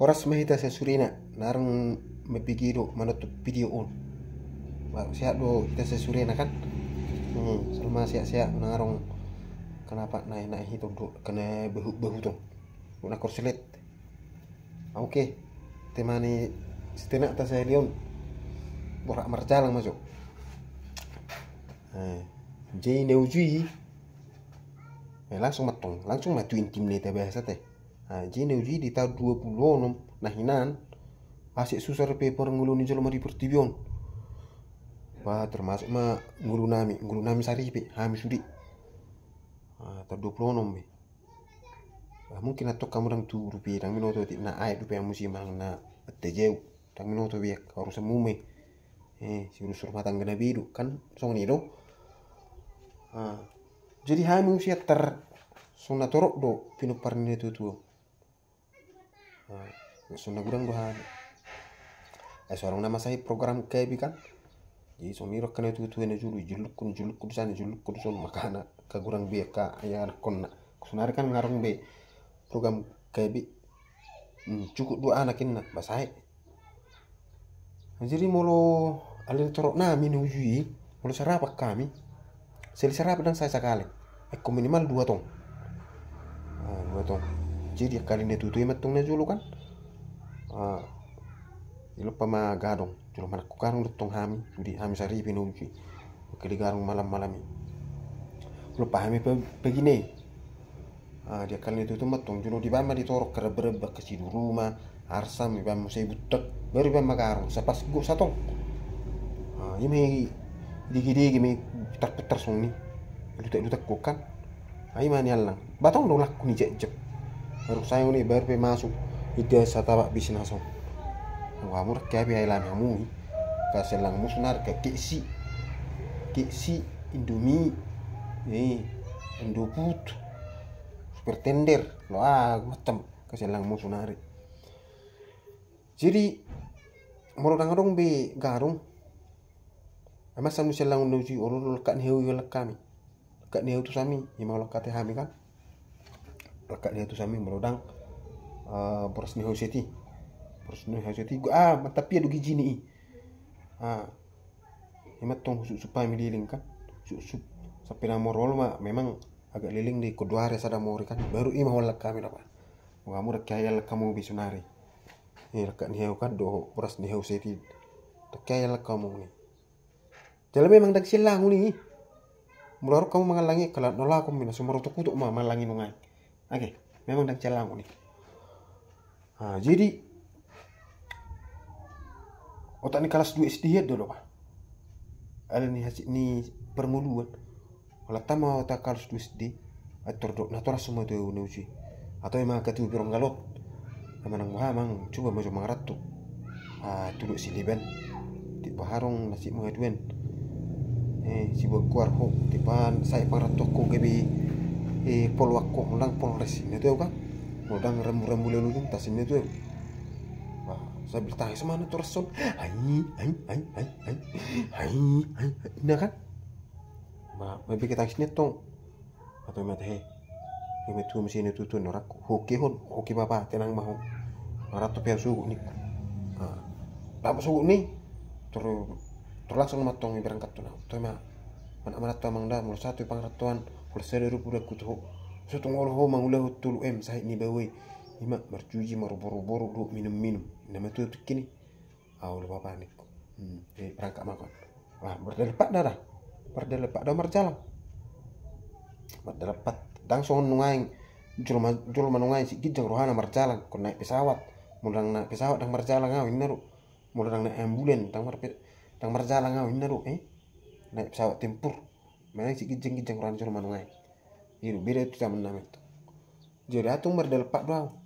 Horas mahita sa surina narang mapigiro manutup video on. Siya do kita sa surina kan. Selama siya narong kenapa naik itu do kena behu tuh. Una korselet. Oke. Temani setenak ta saya lion. Borak marjalang masuk. Jadi neujui langsung matong, langsung matu intim nih teh biasa teh. Jadi neujui di tahun 20 nahinan asik susah paper nguluni jolo mari pertibion. Wah termasuk mah ngulu nami saripe hami sudi. Tahun 26 be. Mungkin atau kamu dang tu rupiah dang minoto ti na ai rupiah musim na tejeu dang minoto biak harus semume. Si urus rumah tangga bidu kan song ni do. Jadi hami usia sona torok do pino parni tu. Sona gudang do hami. Seorang nama saya program kebi kan. Jadi soniro kan itu ene juluk kun sana juluk kun son makana ka gurang biak ka ya konna. Sonari kan ngarung be program kebi cukup dua anak inna basai. Jadi molo alin torok nami nujui molo sarapak kami. Seli sarap dan saya sekali. Minimal 2 tong. 2 tong. Jadi kali ini tutu matungnya dulu kan. Lupa ma gadong. Julu mana ku garung tong hami. Jadi hami sari pinuji. Kali garung malam-malam ini. Lupa hami begini. Dia kali itu matung. Julu di bama ditorok kereba-reba ke sidu rumah. Arsam ibam saya butek. Baru ibam garung. Sepas go satong. Ini digi me putar song ni lutak kokan ai mani alang batong do laku ni jejep baru saya ni baru pe masuk ide sataba bisnis song wa mur ka bi ai lam hamu ka selang musnar ka kisi indomie indoput super tender lo macam ka selang musunari jadi moro dang be garung ama samu selang nuji olo lekat heu kami lekat heu tu sami ima lekat hami kan lekat heu tu sami melodang boros ni heu seti tapi adu giji ni ima tong supaya mililing kan sampai namorol mah memang agak liling di kedua hari sada mori kan baru ima wala kami apa ngamu rek kaya kamu bisunari lekat heu kan do boros ni heu seti kaya kamu ni. Jadi memang dak silang ni. Mulai kamu mengalangi kalau nolak kamu mina sumber untuk kutuk malangi nungai. Oke, memang dak silang ni. Jadi otak ni kelas 2 SD dulu pak. Ada ni hasil ni permuluan. Kalau tama otak kelas 2 SD atau dok natura semua tu uji. Atau emang katu birong galot. Emang mang coba maju mangarat tu. Tuduk siliban. Di baharong nasi mengaduan. Si keluar ho tipan saya para toko kebi polwako mulang polres ini tuh kan mulang rembu lelu tas ini tuh saya bertanya sama tu rason hai ini kan lebih kita sini tong atau mate ini tuh mesin itu tuh norak hoki bapak tenang mau marah tuh pihak suku nih apa suku nih terlangsung matong berangkat tuh mah mana tuh mang dah mulu satu pangratuan kalau saya rupu dah kutu satu ngolo mang ulah tulu saya ni bawe ima bercuci boru do minum nama tu kini lu bapak ni berangkat makan berdelepat dah marjalang berdelepat langsung nungaing jul manungaing si gijang rohana marjalang kon naik pesawat mulang naik pesawat dang marjalang ngawin naru mulang naik ambulan dang marjalang ngawin naru naik pesawat tempur mana si gijang rohana jul manungaing itu beda itu zaman nama itu jadi atung berdelepat doang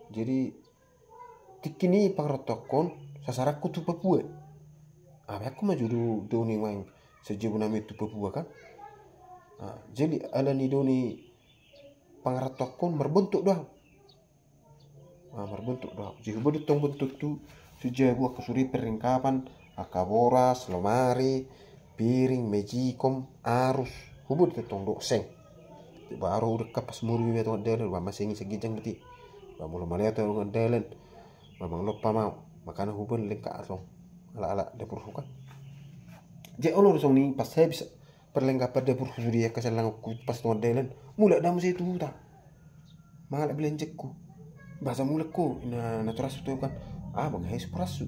jadi tikini pangrotokon sasaraku tu Papua aku maju do ni main sejauh nama itu Papua kan jadi ala ni do ni pangrotokon berbentuk doang jadi tong bentuk tu sejauh gua kesuri peringkapan akaboras lemari piring mejikom arus hubud tong do seng baru dekat pas muru ya tuh ada masih ingin segijang berarti mula malia tuh ngedelen mamang lupa mau makanya hubun lengkap atong ala dapur hukan je olor song ni pas saya bisa perlengkapan dapur suri ya keselang ku pas ngedelen mulai damu situ tak malah belenjekku bahasa mulekku ina naturas tu kan bang hai superasu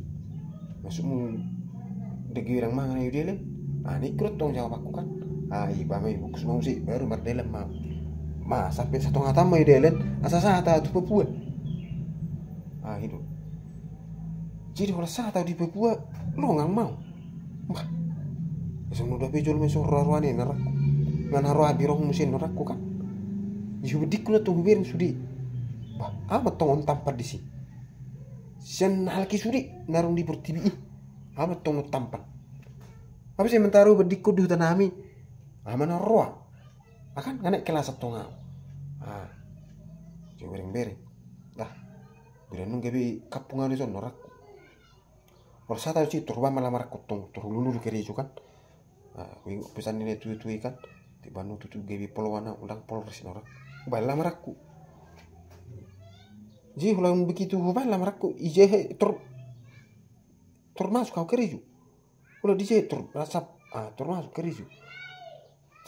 masukmu degi orang mangan ayo delen ni kerut tong jawab aku kan iba mai bukus mau sih baru berdelen mau sampai 1,5 tahun ayo delen asa sata tu Papua hidup jadi kalau sata di Papua lo nggak mau bah esok udah bejol mesok ruarwane narakku ngan haruah di rong musin narakku kan isu bedik lo tuh biarin sudi bah amat tong tampar di sini sen halki sudi narung di pertibi amat tong tampar apa sih mentaruh bedik kudu tanami mana roa akan nganek kelas tong coba bereng dah bilang gabi kapungan di sana narakku kalau saya tahu sih turba malah marak kutong turululu kiri itu kan pesan ini tu kan di Bandung tu gabi poluana ulang polres norak bala marakku jadi ulang begitu bala marakku ije tur masuk kau kiri itu udah dije tur rasap tur masuk kiri itu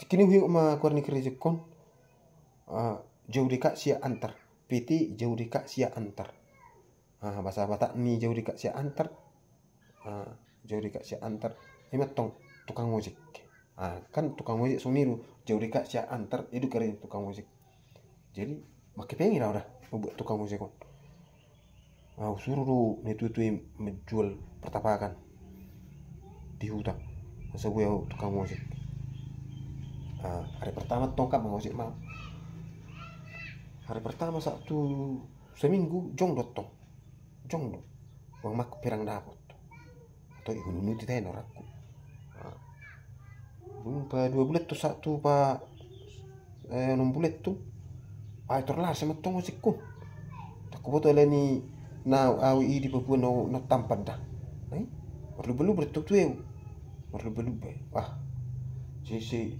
kini hui ma korni kiri itu kon jauh dekat sia antar PT jauh dekat sia antar bahasa Batak ni jauh dekat sia antar jauh dekat sia antar hemat tong tukang ojek kan tukang ojek suniru jauh dekat sia antar itu keren tukang ojek jadi makin pengen udah buat tukang ojek kon suruh lu itu menjual pertapakan di hutan masa gue tukang ojek hari pertama tongkat mengojek mau hari pertama satu seminggu jong dotong uang mak pirang dapot atau ihun nuti teh norakku pa 2 bulan tuh satu pa 6 bulan tuh terlar sama tong osikku takku foto leni now awi di Papua no tampan dah perlu bertuk tuh perlu si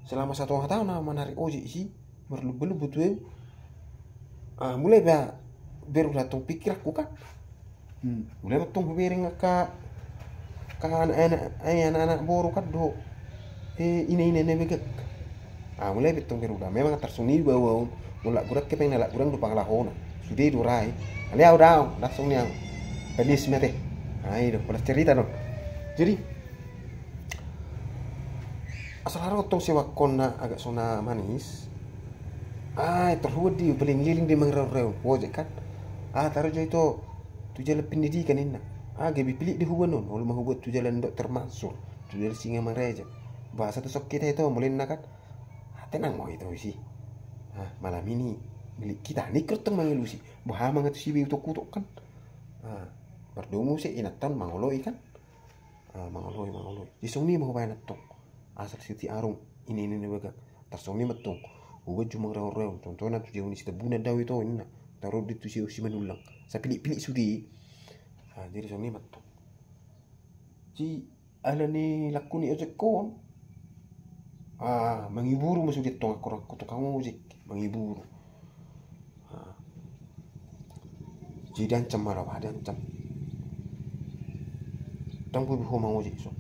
selama 1 tahun menarik ojek sih perlu betul mulai baru datang pikir aku kan mulai datang bering ka anak-anak boru kan do ini begak mulai betul berudah memang tersuni bahwa mulak gurak kepeng nalak gurang do panglahona sudah durai ali udah langsung yang pelis mete itu pada cerita dong jadi asal harus sewa kona agak sona manis terhubung di paling liling di mangrau wajib kan taruh itu tujuan pendidikan ini gabi pilih di hubungan non mau buat tujuan dokter masuk tujuan singa mangreja bahasa tu sok kita itu mulai kan tenang mau itu sih malam ini milik kita ni kertas mengelusi bahwa mangat si itu kutuk kan berdomu sih inatan mangoloi kan mangoloi di sini mau bayar natung asal siti arung ini begak tersoni metung buat cuma rau contohnya tu jauh ni kita buna daw itu ini taruh di tu si menulang saya pilih sudi jadi soni metung ji ala ni laku ni ojek kon menghibur masuk di tong aku tukang musik menghibur jadi ancam marah ancam tang pun mau musik so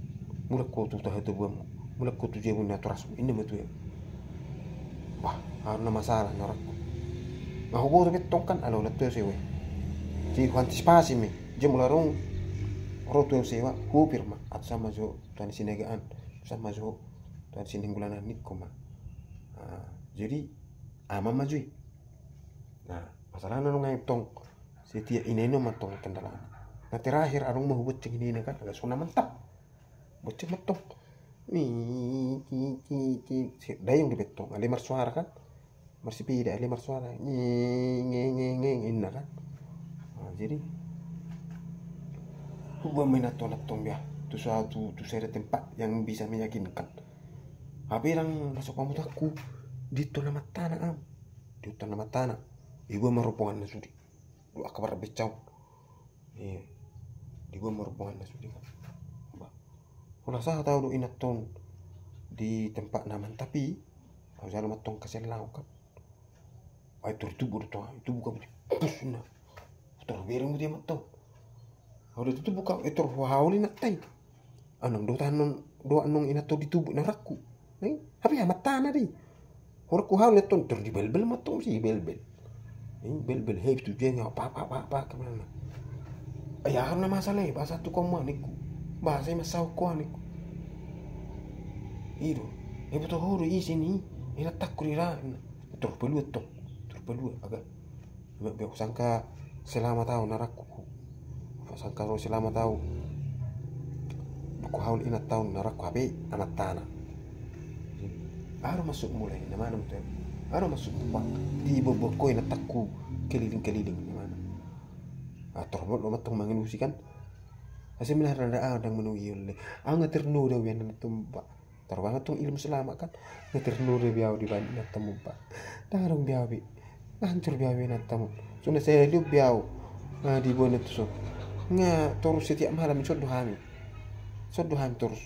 mulai kau tu tahu tu buam mulai kau tu jauh ni aturas ini betul harus masalah norakku mau gue tapi tongkan alo letu sewa jadi antisipasi me jam larung rotu sewa hupir mah atau sama jo tuan sinegaan sama jo tuan sininggulan nikko mah jadi mama jui masalah nang tong setiap ini no matong kendala terakhir arung mau buat ini kan agak suna mantap bocah metong dayung di betong ada marsuara kan marsipida ada marsuara ngeng kan jadi hubungan minatong ya tu suatu tu saya tempat yang bisa meyakinkan tapi yang masuk kamu takku di tanah tanah ibu merupakan sudi dua kabar becau di gua merupakan sudi kan kalau saya tahu inatong di tempat naman tapi kalau jalan matong kasih lau kan Ai tubu to itu buka pus na tor bereng dia matto udah itu buka itu hauli nak tai anong do anong ina to ditubu na rakku tapi amat tanah di horku hauli ton tor di bel matto si bel bel heb tu dia apa kemana ya karena masalah bahasa tu koma niku bahasa masau ko niku ido betul horo sini ina takurira tor perlu agak biar sangka selama tahun naraku sangka selama tahun aku haul ina tahun naraku habe amat tanah aro masuk mulai mana betul aro masuk di boboko ina takku keliling mana torbol lo matong manginusi kan asih melah rada adang menunggi oleh ngaternu dah wian tumba terbanget tuh ilmu selama kan ngaternu dah biau di banding temu pak darong biau bi hancur biau tamu sudah saya hidup biau di bonet so terus setiap malam sodohami terus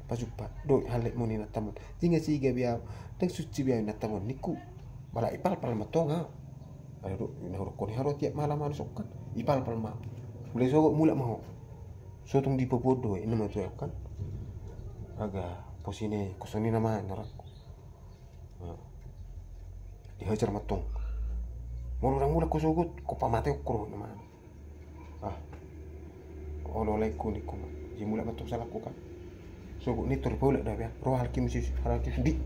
pasupa do halek moni tamu jinga siga biau dan suci biau tamu niku bala ipal matonga ayo ina rokon haro tiap malam harus kan ipal ma mulai sogok mula mau sotung di popodo ina mah tuh kan agak posine kosoni nama narakku dihajar matong orang mula ko sugut ko pamate ko nama ololaiku niku ji mula matong salahku kan sugut ni turpula dah ya roh halki di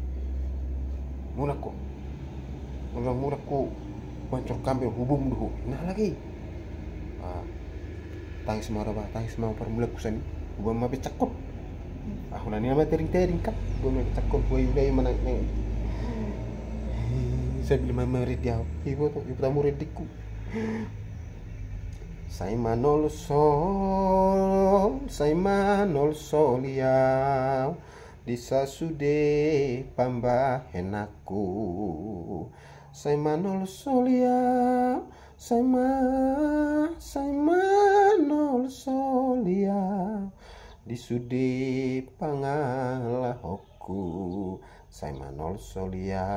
mula ko orang mula ko mancur kambing hubung dulu nah lagi tangis mau permula kusan gua mau cakot aku nani nama tering kan gua mau cakot gua udah mana saya beli mama dia ibu tamu rediku saya manol sol ya disa sude pambah enaku saya manol sol ya saya manol sol ya disude pangalahku saya manol sol ya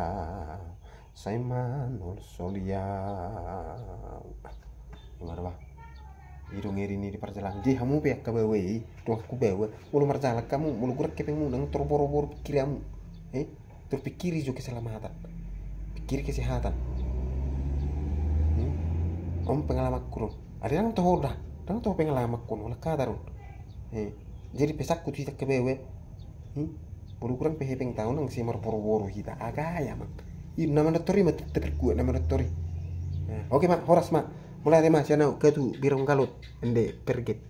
saya manol sol ya gimana bah hidung ini di perjalanan di kamu pihak kebawa tuh aku bawa mulu marjalan kamu mulu gerak kepengmu nang terboro-boro pikiranmu terpikiri juga keselamatan pikir kesehatan om pengalaman kurun ada yang tahu pengalaman kurun lah kadarun jadi pesakku tidak kebawa mulu kurang pehepeng tahun nang si boro-boro kita agak ya mak ini nama doktori mah terkuat nama doktori oke mak horas mak mulai deh mas ya nau ke tu birong kalut ende perget